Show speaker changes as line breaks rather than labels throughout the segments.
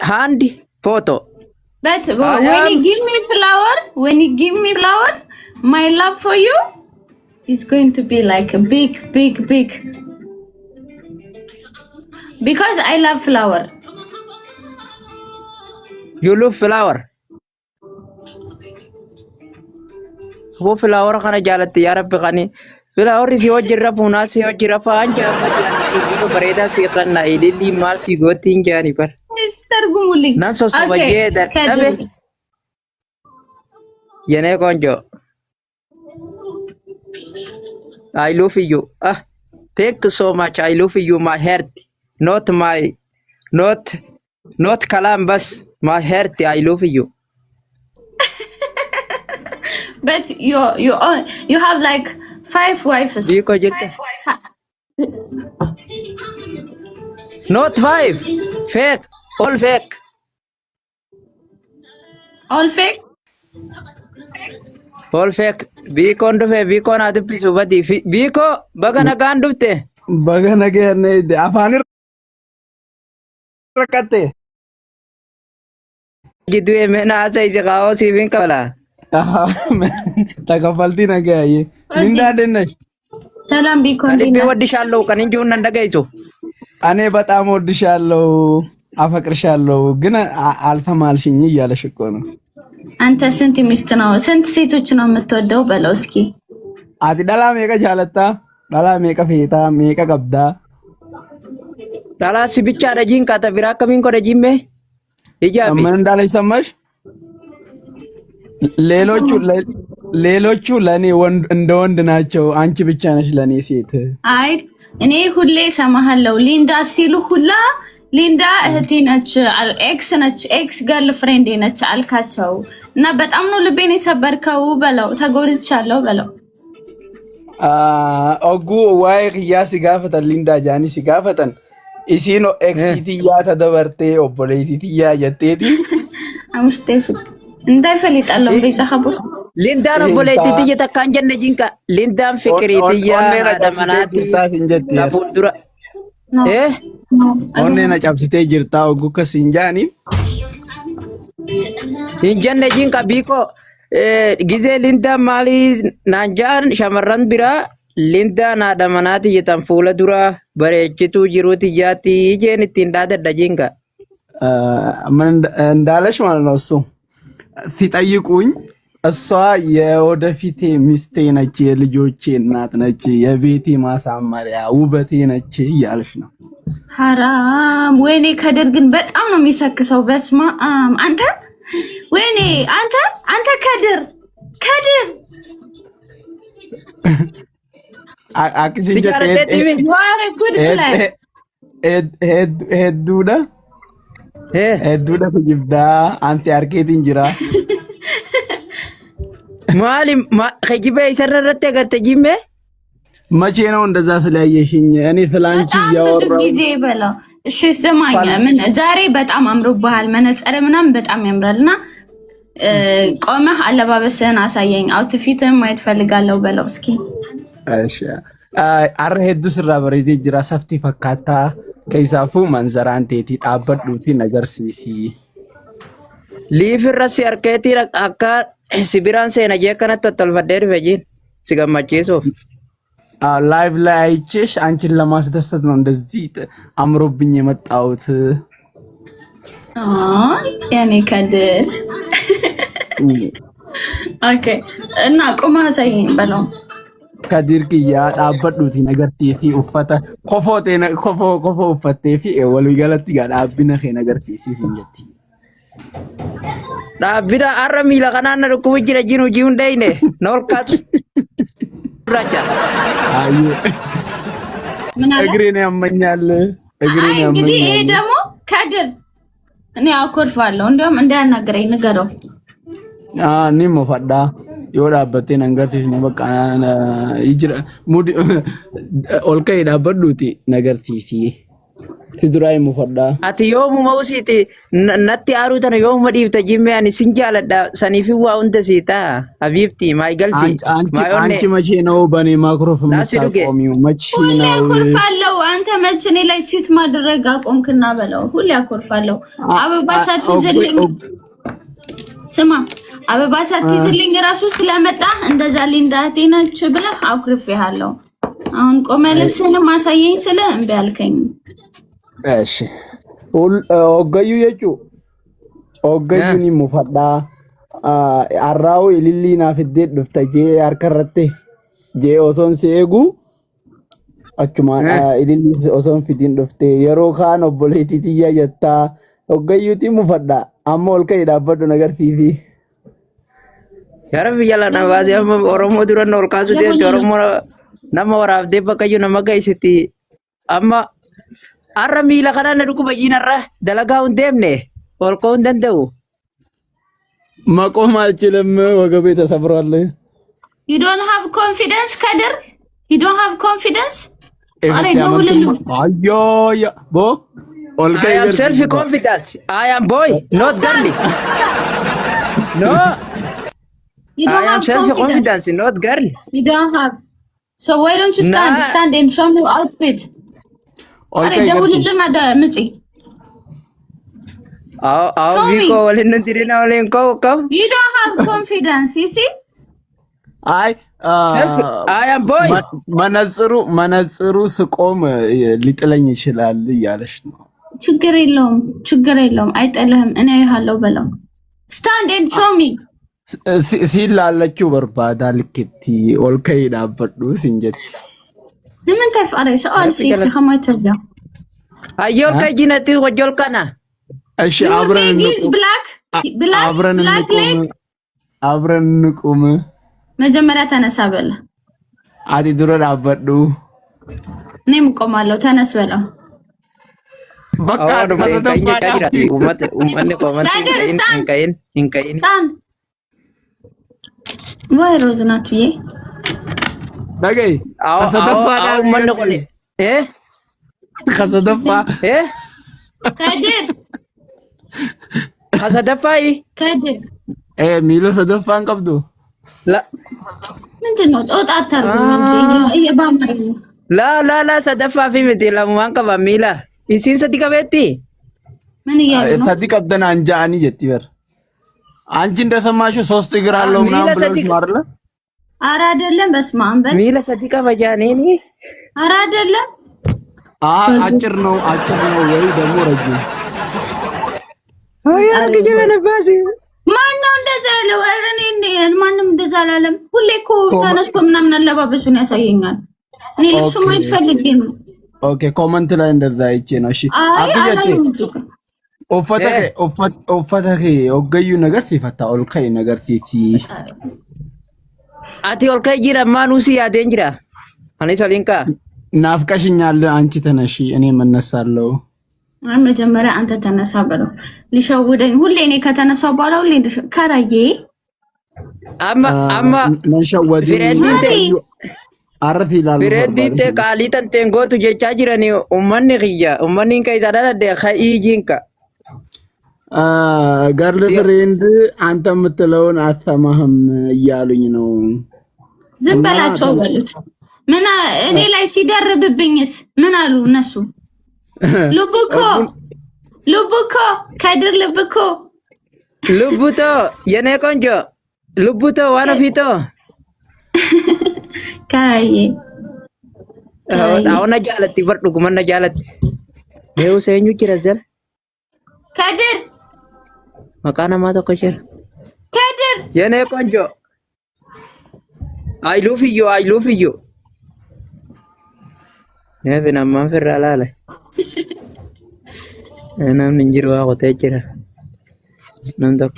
hand photo.
But when you give me flower, my love for you is going to be like a big. Because I love flower.
You love flower. Wo flower kana jalatti ya rabbi qani. Flower si hojirra puna si hojirra faanja ko bareda si qanna ilili mal si gotin jani par.
Istargumuli.
Nan so sabaje da tabe. Yene konjo. I love you. Thank you so much. I love you, my heart. Not kalam bas. My heart, I love you.
But you have like 5 wives.
Not 5. Fake. All fake.
All fake?
All fake. Biko ndufe biko na dupisu badi. Biko baga nagaan dufte.
Baga nagaan de afaan rakate.
Jidu emena asa ije kao sibin kala.
Takafalti nagaye. Linda denash.
Salam biko
Kalipe
ndina.
wadishallo kanin jun nandagaiso.
እኔ በጣም ወድሻለሁ አፈቅርሻለሁ ግን አልተማልሽኝ እያለሽ እኮ ነው።
አንተ ስንት ሚስት ነው ስንት ሴቶች ነው የምትወደው በለው እስኪ።
አቲ ዳላ ሜቀ ጃለታ ዳላ ሜቀ ፌታ ሜቀ ቀብዳ
ዳላ ሲብቻ ደጂን ካተቢራ ከሚን ኮ ደጂሜ ይጃቢ
ምን እንዳለሽ ሰማሽ? ሌሎቹ ለኔ ወንድ እንደ ወንድ ናቸው፣ አንቺ ብቻ ነሽ ለኔ ሴት።
አይ እኔ ሁሌ ሰማሃለው ሊንዳ ሲሉ ሁላ ሊንዳ እህቴ ነች፣ ኤክስ ገርል ፍሬንድ ነች አልካቸው እና በጣም ነው ልቤን የሰበርከው በለው። ተጎድቻለሁ በለው።
ኦጉ ዋይ ያ ሲጋፈተን ሊንዳ ጃኒ ሲጋፈተን ኢሲኖ ኤክሲቲያ ተደበርቴ ኦቦሌቲያ የቴቲ
አሙስቴፍ እንዳይፈልጣለው በይጻሐቡስ
ሊንዳን ኦቦሌቲያ ተካንጀነ ጂንካ ሊንዳን ፍቅሪቲያ አደመናቲ ለፉልዱራ
ኦኔ ነጫብሲቴ ጅርታ ኦጉ ከሲንጃኒ
ኢንጀነ ጂንካ ቢኮ ጊዜ ሊንዳ ማሊ ናንጃን ሸመረን ቢራ ሊንዳ ናደመናቲ የታን ፉለ ዱራ በሬችቱ ጅሩት ያቲ ጄን ትንዳደ ደጂንካ
ምን እንዳለሽ ማለት ነው። እሱ ሲጠይቁኝ እሷ የወደፊቴ ሚስቴ ነች፣ የልጆቼ እናት ነች፣ የቤቴ ማሳመሪያ ውበቴ ነች እያለሽ ነው።
ሐራም ወይኔ ከድር ግን በጣም ነው የሚሰክሰው። በስማ አንተ ወይኔ አንተ ከድር
አክሲንጀ
ዋረ ጉድ ብላይ
ሄዱዳ ፍጅብዳ አንቲ አርኬቲን ጅራ
ማሊ ከጂበ ይሰረረተ ገርተጂሜ
መቼ ነው እንደዛ ስለያየሽኝ? እኔ ስላንቺ ያወራው
ጊዜ በለው። እሺ ስማኝ፣ ምን ዛሬ በጣም አምሮብሃል፣ መነጽር ምናምን በጣም ያምራልና ቆመህ አለባበስህን አሳየኝ፣ አውትፊትህን ማየት ፈልጋለሁ በለው እስኪ።
እሺ አረ ሄዱ ስራ በሬቴ ጅራ ሰፍቲ ፈካታ ከይሳፉ መንዘራንቴቲ ጣበዱቲ ነገርሲሲ
ሊፍረስ አርኬቲ አካ ሲቢራን ሴና የከነተ ተልፈደር ፈጂን ሲገማቼሶ
ላይቭ ላይ አይቼሽ አንቺን ለማስደሰት ነው እንደዚህ አምሮብኝ የመጣሁት።
ያኔ ከድር ኦኬ እና ቆማ አሳየኝ በለው።
ከድር ክያ ዳበዱቲ ነገርሲሲ ኡፈተ ኮፎ ኡፈቴፊ ወሉ ገለቲ ጋር አብነ ነገርሲሲ ሲንጀቲ
ዳቢዳ አረሚ ለከናነ ሩኩ ጅረ ጂኑ ጂውን ዳይኔ ኖልካቱ ራጃ
አዩ እግሬን ያመኛል።
እንግዲህ ይሄ ደግሞ ከድር እኔ አኮርፋለሁ። እንደውም እንዳያናገረኝ ንገረው።
እኔ ሞፈዳ የወዳበቴ ነገርሲስ ነው በቃ ይጅራ ሙዲ ኦልከ ይዳበዱቲ ነገርሲሲ Tidurai mufadda.
Ati yoomu mawsiiti natti aaruu tana yooma dhiifta jimmee ani sin jaaladha saniifi waa hunda siita Habibti maay galti maay onne
አንቺ መቼ ነው በኔ ማይክሮፎን
ናሲ ዱጌ
የምታቆሚው? መቼ
ሁሌ
ነው?
አኮርፋለሁ። አንተ መች እኔ ላይ ቺት ማድረግ አቆምክና በለው። ሁሌ አኮርፋለሁ። አበባ ሳትይዝልኝ ስማ፣ አበባ ሳትይዝልኝ ራሱ ስለመጣ እንደዛ ሊንዳ እህቴ ነች ብለህ አኩርፌሃለሁ። አሁን ቆመ ልብስህንም አሳየኝ ስለ እምቢ አልከኝ።
እሺ ኦገዩ የጩ ኦገዩኒ ሙፈዳ አራው ኢሊሊና ፍዴ ዱፍተጄ አርከረቴ ጄ ኦሶን ሲኤጉ አቹማ ኢሊሊ ኦሶን ፊዲን ዱፍቴ የሮ ካን ኦቦሌቲ ቲያ ጀታ ኦገዩቲ ሙፈዳ አሞ ኦልከ ይዳበዱ ነገር ፊፊ
ያረብ ያላና ባዲ ኦሮሞ ዱረን ኦልካሱ ዴ ኦሮሞ nama waraabdee bakkayyuu nama geessiti amma har'a miila kanaan dhukkuba jiinarra dalagaa hin deemne ol ka'uu hin danda'u.
መቆም አልችልም ወገቤ ተሰብሯል።
You don't have confidence Kadir? You don't have confidence? አሬ ነው ሁሉ
አዮያ ቦ ኦልከ
I am self confident. I am boy not girl. No.
You don't
I am
have
self
confidence.
confidence not girl.
You don't have. So why don't you stand?
Nah.
Stand and show me outfit. አሬ ደውልልና ምጪ
I'll be calling the dinner only go.
You don't have confidence, you see?
አይ
I am boy.
መነጽሩ ስቆም ሊጥለኝ ይችላል እያለሽ ነው።
ችግር የለውም አይጠልህም። እኔ ያለው በለው stand and show me.
ሲላለችው በርባዳ ልክቲ ኦልከይ ዳበዱ ሲንጀት
ለምን ተፈረ ሰዋል ሲክ ከማይተኛ
አየው ከጂነቲ ወጆል ካና
እሺ አብረን እንቁም
መጀመሪያ ተነሳ በለ
አዲ ድሮ ዳበዱ
እኔም ቆማለሁ ተነስ በለው
በቃ ተተባዳ
ኡመት ኮመንት ኢንካይን
ወይ ሮዝ ናትዬ
ነገይ ከሰደፋ
ኡመት ኮኔ
ከሰደፋ
ከድር
ከሰደፋይ
ከድር
ሚሎ ሰደፋን ቀብዱ
ምንድነው ጦጣ አታርጉ እንጂ እየባማኝ
ላ ሰደፋ ፊምቲ ለማን ቀባ ሚላ ኢሲን ሰዲ ቀበቲ
ምን ይያሉ ነው
ሰዲ ቀብደና አንጃኒ ጀቲ በር አንቺ እንደሰማሽው 3 እግር አለው ምናምን ብለሽ ነው አይደል?
ኧረ አይደለም። በስመ አብ በል
ሚላ ሰዲ ቀበጃኔኒ
ኧረ አይደለም።
አጭር ነው ወይ ደግሞ ረጅም
አይ አርግጀለ ነባሲ
ማነው እንደዛ ያለው? ኧረ እኔ ማንም እንደዛ አላለም። ሁሌ እኮ ተነስቶ ምናምን አለባበሱን ያሳየኛል። እኔ ልብሱ ማየት ፈልጌ ነው።
ኦኬ ኮመንት ላይ እንደዛ አይቼ ነው። እሺ አብጀቴ ኦፈተከ ኦገዩ ነገር ሲፈታ ኦልከይ ነገር ሲቲ
አቲ ኦልከይ ጂራ ማኑሲ ያደን ጂራ አኔ ሶሊንካ
ናፍቀሽኛል። አንቺ ተነሺ እኔ መነሳለሁ።
መጀመሪያ አንተ ተነሳ በለው ሊሸውደኝ። ሁሌ እኔ ከተነሳ በኋላ ሁሌ ከራዬ
አማ
ነሸወዲ አረፍ ይላል
ፍሬዲቴ ቃሊተን ቴንጎቱ ጀቻ ጅረኒ ኡመኒ ኺያ ኡመኒን ከይዛዳለ ደ ኸኢጂንካ
ጋርል ፍሬንድ አንተ የምትለውን አሰማህም እያሉኝ ነው።
ዝም በላቸው በሉት። ምን እኔ ላይ ሲደርብብኝስ ምን አሉ እነሱ? ልቡኮ ከድር ልቡቶ
የኔ ቆንጆ ልቡቶ ዋነፊቶ
ካዬ
አሁን ጃለቲ በርዱ ጉመና ጃለቲ ነው ሰኙ ጅረዘል
ከድር
መቃና ማቶ ኮቸር
ከድር
የኔ ቆንጆ አይሉፍዮ ነብና ማንፈራላ አለ እና ምን ጅርዋ ወተችራ ነንተ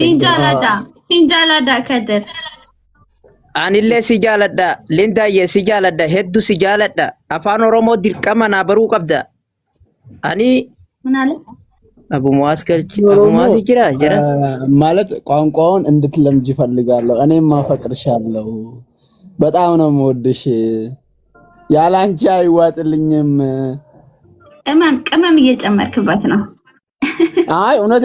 ሲንጃላዳ ከድር
አንለ ሲጃላዳ ሊንዳዬ ሲጃላዳ ሄዱ ሲጃላዳ አፋን ኦሮሞ ድርቀማ ናበሩ ቀብዳ አኒ
ምን አለ
አቡ ሙአስከልቺ አቡ ሙአስ ይጅራ ጀራ
ማለት ቋንቋውን እንድትለምጂ ፈልጋለሁ። እኔም ማፈቅርሻለሁ። በጣም ነው የምወድሽ። ያላንቺ አይዋጥልኝም።
ቅመም እየጨመርክበት ነው።
አይ እውነቴ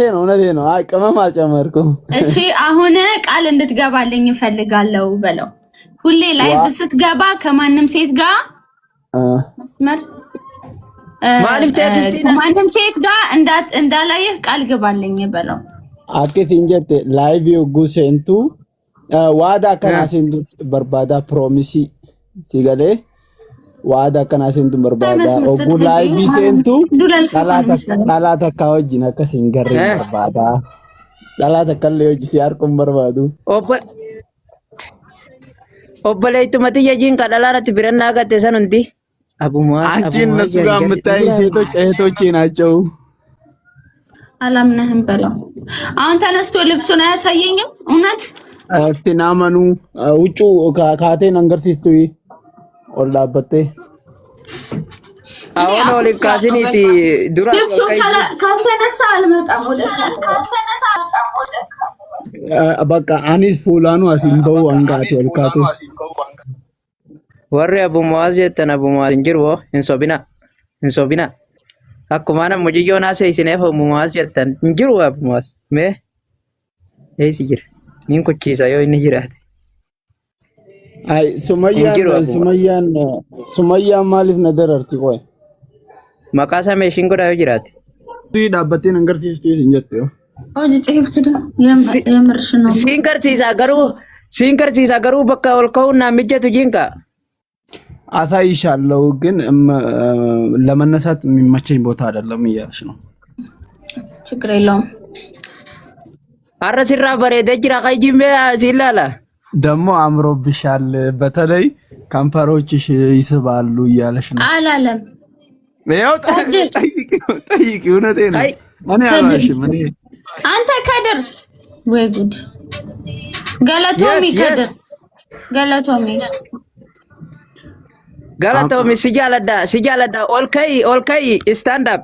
ነው። አይ ቅመም አልጨመርኩም።
እሺ አሁን ቃል እንድትገባልኝ እፈልጋለሁ በለው። ሁሌ ላይቭ ስትገባ ከማንም ሴት ጋር መስመር ከማንም ሴት ጋር እንዳላየህ ቃል ግባልኝ በለው።
አክስ እንጀት ላይቭ ጉሴንቱ ዋዳ ከናሴንቱ በርባዳ ፕሮሚሲ ሲገሌ ዋዳ ከናሴንቱ በርባዳ ኦጉ ላይቭ ሴንቱ ዳላታ ካወጅ ነከሲን ገሬ በርባዳ ዳላታ ከለዮጅ ሲያርቁም በርባዱ
ኦበለይቱ መትየ ጂንካ ዳላራት ቢረና ገተ ሰኑንቲ አቡማ
አንቺ እነሱ ጋር የምታይ ሴቶች እህቶቼ ናቸው።
አላምነህም በለው። አሁን ተነስቶ ልብሱን አያሳየኝም እውነት
አትናመኑ ውጩ ካቴ ነንገርሲስቱ ኦላበቴ
አሁን ኦሊቭ ካሲኒቲ ዱራ
ካልተነሳ አልመጣም ወደ
በቃ አኒስ ፉላኑ አሲምበው አንጋት ወልካቱ
ወሬ አቡ ሙአዝ የተና አቡ ሙአዝ እንጅሮ እንሶቢና አኩማና ሙጂዮና ሰይሲኔ ሆ ሙአዝ የተን እንጅሮ አቡ ሙአዝ ሜ ኤሲጅር ኒን ኮቺሳ ዮ ኢንጅራት
አይ ሱመያን ማሊፍ ነደረርቲ ቆይ
መቃሳ ሜሽን ጎዳ ጅራት
ዳበቴን እንገርሲስቱ እንጀት
ኦጂ ጭፍክዳ የምርሽ ነው
ሲንከርሲሳ ገሩ በቃ ወልከውና ምጀቱ ጂንካ
አሳይሻለሁ ግን ለመነሳት የሚመቸኝ ቦታ አይደለም እያልሽ ነው።
ችግር የለውም።
አረሲራ በሬደ ጅራ ካይጂም ሲላላ
ደሞ አምሮብሻል፣ በተለይ ካምፓሮችሽ ይስባሉ እያለሽ ነው።
አላለም
ያው ጠይቂ እውነቴን ነው። እኔ አላሽም እኔ
አንተ ከድር ወይ ጉድ ገለቶሚ ከድር
ገለቶሚ ሲጃለዳ ኦልከይ ስታንድ አፕ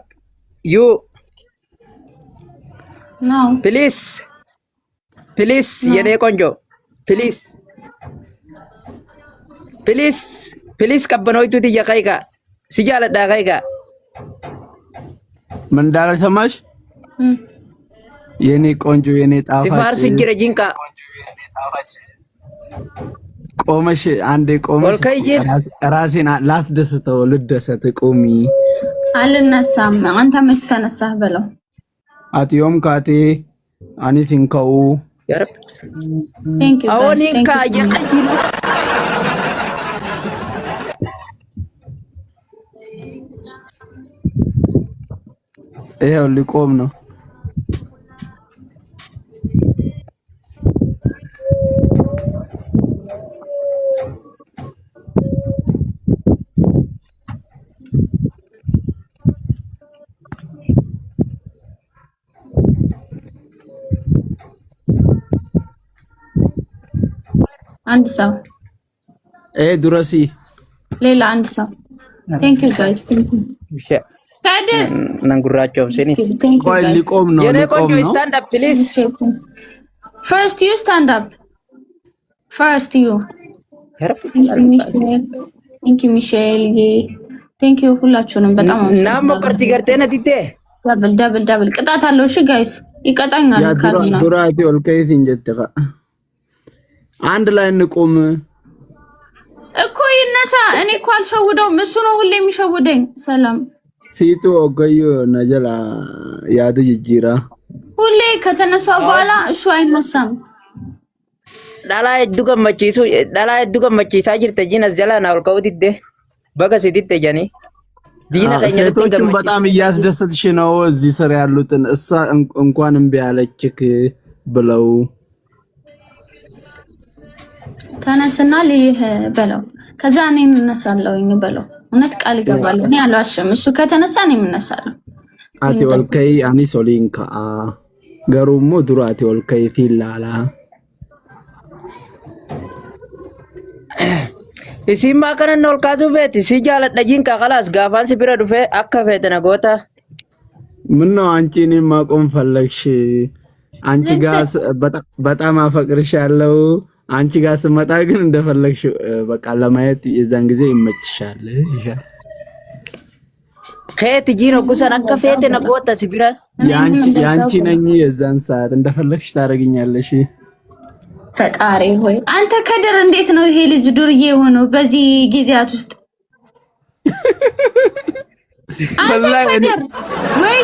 ዩ
ነው
ፕሊዝ የኔ ቆንጆ ፕሊዝ ቀበኖይቱ ትየቀይጋ ሲጃለዳ ቀይጋ
ምን እንዳለ ሰማሽ? የኔ ቆንጆ የኔ ጣፋጭ
ሲፋር ሲጅረ ጂንካ
ቆመሽ አንዴ ቆመሽ ራሴን ላስደስተው ልደሰት ቁሚ።
አልነሳም አንተ መች ተነሳህ በለው።
አትዮም ካቴ አኒቲንከው
ያረብ
ቴንክ ዩ
አዎኒንካ የቀይሉ
ይሄው ሊቆም ነው።
አንድ ሰው
ድረሲ
ሌላ አንድ ሰው ቴንክ ዩ ጋይስ ቴንክ ዩ ካደር
ነንጉራቸው ሲኒ
ቆይ ሊቆም ነው።
የኔ ቆንጆ ስታንድ አፕ ፕሊዝ
ፈርስት ዩ ስታንድ አፕ ፈርስት ዩ ቴንክ ዩ ሚሼል ቴንክ ዩ ሁላችሁንም በጣም
ናሞ ቀርቲ ገርቴና ዲቴ
ደብል ቅጣት አለው። እሺ ጋይስ ይቀጣኛል ካልና
ዱራቲ ኦልከይት እንጀትካ አንድ ላይ እንቆም
እኮ ይነሳ። እኔ እኮ አልሸውደውም፣ እሱ ነው ሁሌ የሚሸውደኝ። ሰላም
ሲቱ ኦገዩ ነጀላ ያድ ጅጅራ
ሁሌ ከተነሳው በኋላ እሱ አይነሳም።
ዳላ እዱ ገመቺሳ ጅርተ ጂነስ ጀላ ናውልከው ዲዴ በገሲ ዲቴ ጃኒ ዲና ከኛ
ሴቶችን በጣም እያስደሰትሽ ነው እዚህ ስር ያሉትን። እሷ እንኳን እምቢ አለችክ ብለው
ተነስና ልይህ በለው። ከዛ እኔ እነሳለሁኝ በለው። እውነት ቃል እገባለሁ። እኔ አልዋሽም። እሱ ከተነሳ እኔ እነሳለሁ።
አቲ ወልከይ አኒ ሶሊንካ ገሩሞ ዱራቲ ወልከይ ፊላላ
isiima kana nol kaasuu feeti si jaaladha jiinka khalaas gaafaan si bira dhufe akka feete na goota
ምነው አንቺ እኔን ማቆም ፈለግሽ? አንቺ ጋር በጣም አፈቅርሻለሁ። አንቺ ጋር ስመጣ ግን እንደፈለግሽ በቃ ለማየት የዛን ጊዜ ይመችሻል ይሻል።
ከየት ጂኖ ጉሰን አከፈተ ነቆታ ሲቢራ
ያንቺ ነኝ የዛን ሰዓት እንደፈለግሽ ታረግኛለሽ።
ፈጣሪ ሆይ አንተ ከድር እንዴት ነው ይሄ ልጅ ዱርዬ የሆነው በዚህ ጊዜያት ውስጥ?
ወላሂ
ወይ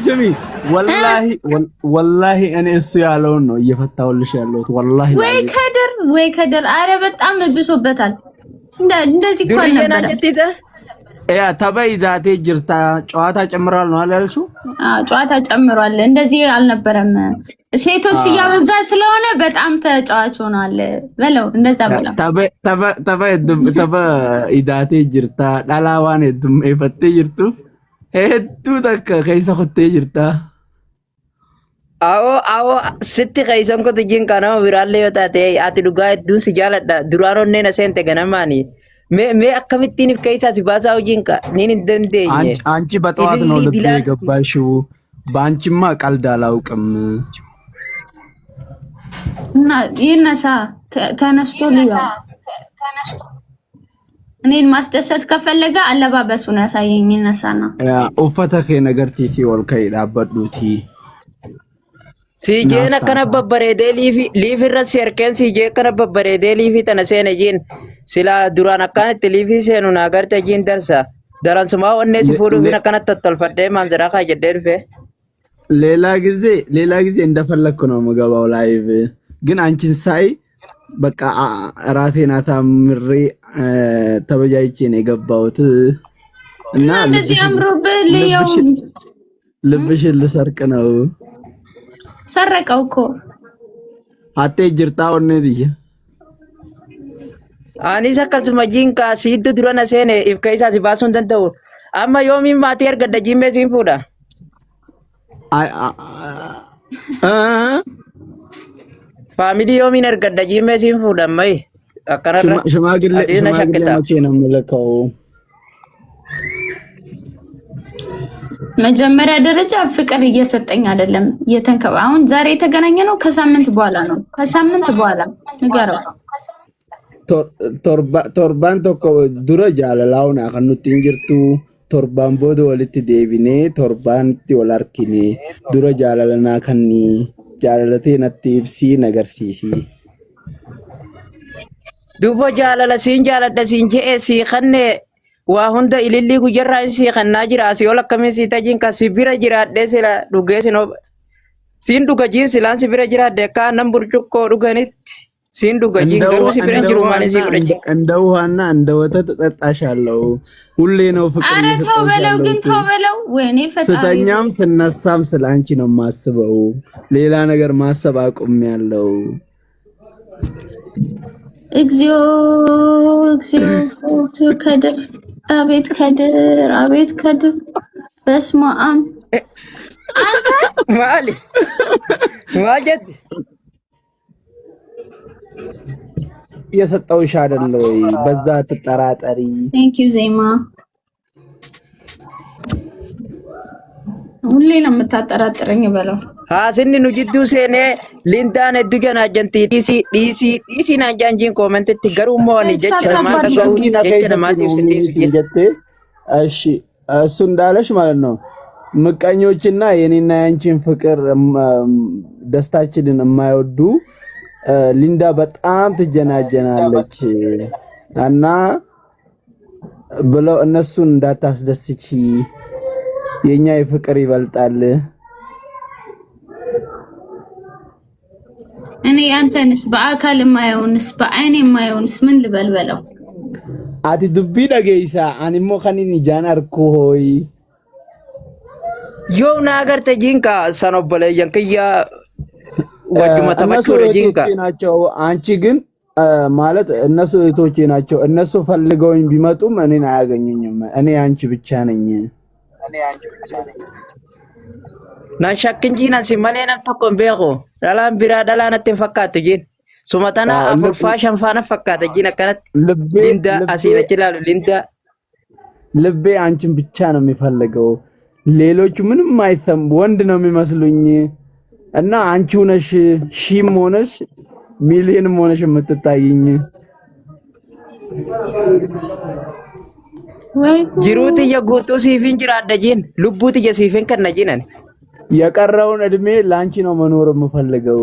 ስሚ ወላሂ እኔ እሱ ያለውን ነው እየፈታሁልሽ ያለሁት። ወላሂ
ወይ ከድር አረ በጣም ብሶበታል። እንደዚህ እኮ አልነበረም።
ያ ተበይ ዛቴ ጅርታ ጨዋታ ጨምሯል ነው ያልሽው?
ጨዋታ ጨምሯል። እንደዚህ አልነበረም። ሴቶች እያበዛ ስለሆነ በጣም ተጫዋች ሆኗል በለው። እንደዛ በለው። ተበይ ዛቴ ጅርታ ዳላዋን እድም እፈቴ ጅርቱ እዱ ተከ ከይሰ ኹቴ ጅርታ
አዎ ስቲ ከይሰን ኮ ትጂን ካናው ቢራለ yotate ati dhugaa hedduun si jaaladha duraan onnee na seente ganamaani mee akkamittiin if keessa si baasaa hojiin ka niin hin dandeenye
አንቺ በጠዋት ነው ልብ የገባሽው። በአንቺማ ቀልድ አላውቅም።
እና ይነሳ ተነስቶ ሊያ እኔን ማስደሰት ከፈለገ አለባበሱን ያሳየኝ። ይነሳና
ኡፈተ ከ ነገር ቲቲ ወልከይ ዳበዱቲ
ሲጄን akkana babbareedee liif irratti serkeen sijee akkana babbareedee liifii tana seene jiin sila duraan akkanitti liifii seenu naa garte jiin darsa daransumaa onnee si fuudhuufin akkanatti tottolfadhee maanziraa kaa jedhee dhufe
ሌላ ጊዜ እንደፈለግኩ ነው የምገባው ላይቭ። ግን አንቺን ሳይ በቃ ራሴን አሳምሬ ተበጃይቼ ነው የገባሁት እና
እንደዚህ አምሮብህ ልየው
ልብሽን ልሰርቅ ነው።
ሰረቀው እኮ
አቴ ጅርታ ኦኔ ዲየ
anis akkasuma jiinka siiddu durana seene if keessa si baasuun danda'u amma yoomiin maatii argadda jiimmee siin fuudha faamilii yoomiin argadda jiimmee siin fuudha ammai akkanarra
ሽማግሌ መቼ ነው የምልከው?
መጀመሪያ ደረጃ ፍቅር እየሰጠኝ አይደለም እየተንከባ አሁን ዛሬ የተገናኘ ነው ከሳምንት በኋላ ነው። ከሳምንት በኋላ ንገረው።
ቶርባን ቶኮ ዱረ ጃለላውን አከኑት እንጅርቱ ቶርባን ቦዶ ወልቲ ዴቢኔ ቶርባንቲ ወላርኪኔ ዱረ ጃለለና ከኒ ጃለለቴ ነቲብሲ ነገርሲሲ
ዱቦ ጃለለ ሲን ጃለደ ሲን ጀኤ ሲ ከነ waa hunda ilillii guyyaarraa si kannaa jira asii ol akkamiin si tajiin kan si bira jiraadhee sila dhugee siin dhuga jiin silaan si bira jiraadhee akka nan burcuqqoo dhuganitti siin dhuga jiin garuu si bira jiru maaliin si godha jiin
እንደ ውሃና እንደ ወተት እጠጣሻለሁ ሁሌ ነው ፍቅር
ኧረ ተው በለው ግን ተው በለው። ወይኔ ፈጣሪ
ስተኛም ስነሳም ስላንቺ ነው የማስበው። ሌላ ነገር ማሰብ አቁሜያለሁ።
እግዚኦ ከድር አቤት ከድር በስመ አብ አንተ
ማጀት
የሰጠውሽ አይደለ ወይ? በዛ ተጠራጠሪ።
ቴንክ ዩ ዜማ። ሁሌ ነው የምታጠራጥረኝ በለው።
Haasinni nu jidduu seenee lindaan hedduu janaajantii dhiisii naan jaanjiin koomantitti garuu immoo ani jecha namaa dhaga'uu jecha namaatiif sittiisu
jette እሺ እሱ እንዳለሽ ማለት ነው። ምቀኞችና የኔና ያንቺን ፍቅር ደስታችንን የማይወዱ ሊንዳ በጣም ትጀናጀናለች እና ብለው እነሱን እንዳታስደስቺ የኛ የፍቅር ይበልጣል።
እኔ አንተንስ በአካል የማየውንስ በአይኔ የማየውንስ ምን ልበል በለው።
አቲ ዱቢ ደገይሳ አንሞ ከኒን ጃናርኩ ሆይ
yoo na agarte jinka sanobbaleeyyan kiyya wajjuma tamachuu jinka
ናቸው። አንቺ ግን ማለት እነሱ እህቶቼ ናቸው። እነሱ ፈልገውኝ ቢመጡም እኔን አያገኙኝም። እኔ አንቺ ብቻ ነኝ።
nan shakkinjiinan si malee nam tokko hin beeku dhalaan biraa dhalaa natti hin fakkaattu jiin suma tana afurfaa shanfaana fakkaata jiin akkanatti linda asii achi ilaalu linda
ልቤ አንቺን ብቻ ነው የሚፈልገው። ሌሎቹ ምንም አይሰም ወንድ ነው የሚመስሉኝ እና አንቺ ሆነሽ ሺም ሆነሽ ሚሊዮንም ሆነሽ የምትታይኝ
ወይ
ጅሩት የጉጡ ሲፊን ጅራደ ጂን ልቡት የሲፊን ከነጂነን
የቀረውን እድሜ ላንቺ ነው መኖር የምፈልገው።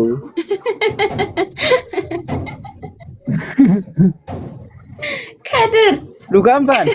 ከድር
ዱጋምባን